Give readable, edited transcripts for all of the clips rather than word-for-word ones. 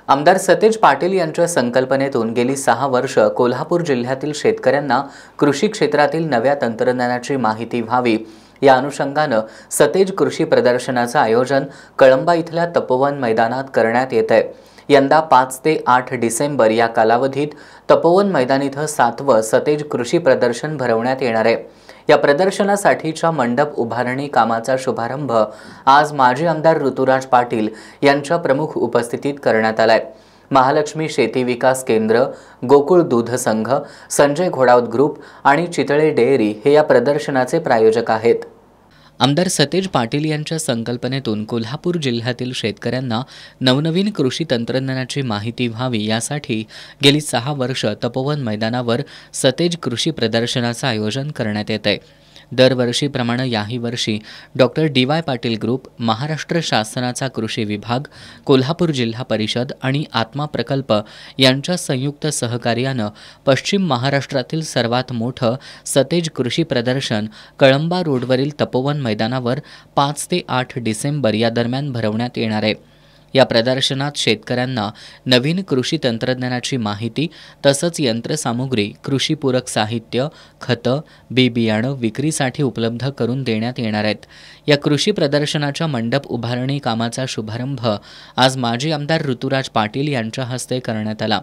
आमदार सतेज पाटील यांच्या संकल्पनेतून गेली 6 वर्ष कोल्हापूर जिल्ह्यातील शेतकऱ्यांना कृषी क्षेत्रातील नव्या तंत्रज्ञानाची माहिती व्हावी या अनुषंगाने सतेज कृषी प्रदर्शनाचे आयोजन कळंबा इथल्या तपोवन मैदानात करण्यात येत आहे। यंदा 5 ते 8 डिसेंबर या कालावधीत तपोवन मैदान इथं 7वे सतेज कृषी प्रदर्शन भरवण्यात येणार आहे। या प्रदर्शनासाठीच्या मंडप उभारणी कामाचा शुभारंभ आज माजी आमदार ऋतुराज पाटील यांच्या प्रमुख उपस्थितीत करण्यात आलाय। महालक्ष्मी शेती विकास केंद्र, गोकुळ दूध संघ, संजय घोडावत ग्रुप आणि चितळे डेअरी हे या प्रदर्शनाचे प्रायोजक आहेत। आमदार सतेज पाटील यांच्या संकल्पनेतून कोल्हापूर जिल्ह्यातील शेतकऱ्यांना नवनवीन कृषी तंत्रज्ञानाची माहिती व्हावी यासाठी गेली 6 वर्ष तपोवन मैदानावर सतेज कृषी प्रदर्शनाचे आयोजन करण्यात येत आहे। दरवर्षीप्रमाणे याही वर्षी doctor DY. Patil group, Maharashtra शासनाचा कृषी विभाग, कोल्हापूर जिल्हा परिषद आणि आत्मा प्रकल्प यांच्या संयुक्त सहकार्याने पश्चिम महाराष्ट्रातील सर्वात मोठं सतेज कृषी प्रदर्शन कळंबा रोडवरील तपोवन मैदानावर 5 ते 8 डिसेंबर या दरम्यान भरवण्यात येणार आहे। या प्रदर्शनात शेतकऱ्यांना नवीन कृषी तंत्रज्ञानाची माहिती तसंच यंत्रसामुग्री, कृषीपूरक साहित्य, खतं, बी-बियाणं विक्रीसाठी उपलब्ध करून देण्यात येणार आहेत। या कृषी प्रदर्शनाच्या मंडप उभारणी कामाचा शुभारंभ आज माजी आमदार ऋतुराज पाटील यांच्या हस्ते करण्यात आला।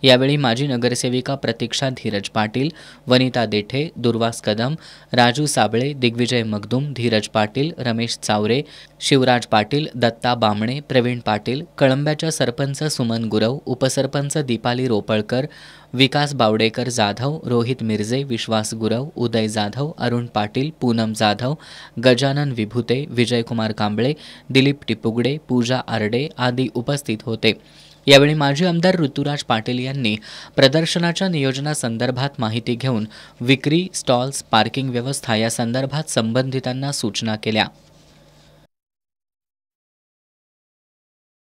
यावेळी माजी नगरसेविका प्रतीक्षा धीरज पाटील, वनिता देठे, दुर्वास कदम, राजू साबळे, दिग्विजय मगदूम, धीरज पाटील, रमेश चावरे, शिवराज पाटील, दत्ता बामणे, प्रवीण पाटील, कळंब्याच्या सरपंच सुमन गुरव, उपसरपंच दीपाली रोपळकर, विकास बावडेकर जाधव, रोहित मिर्जे, विश्वास गुरव, उदय जाधव, अरुण पाटील, पूनम जाधव, गजानन विभूते, विजयकुमार कांबळे, दिलीप टिपुगडे, पूजा आरडे आदी उपस्थित होते। यावेळी माजी आमदार ऋतुराज पाटील यांनी प्रदर्शनाच्या नियोजनासंदर्भात माहिती घेऊन विक्री, स्टॉल्स, पार्किंग व्यवस्था या संदर्भात संबंधितांना सूचना केल्या।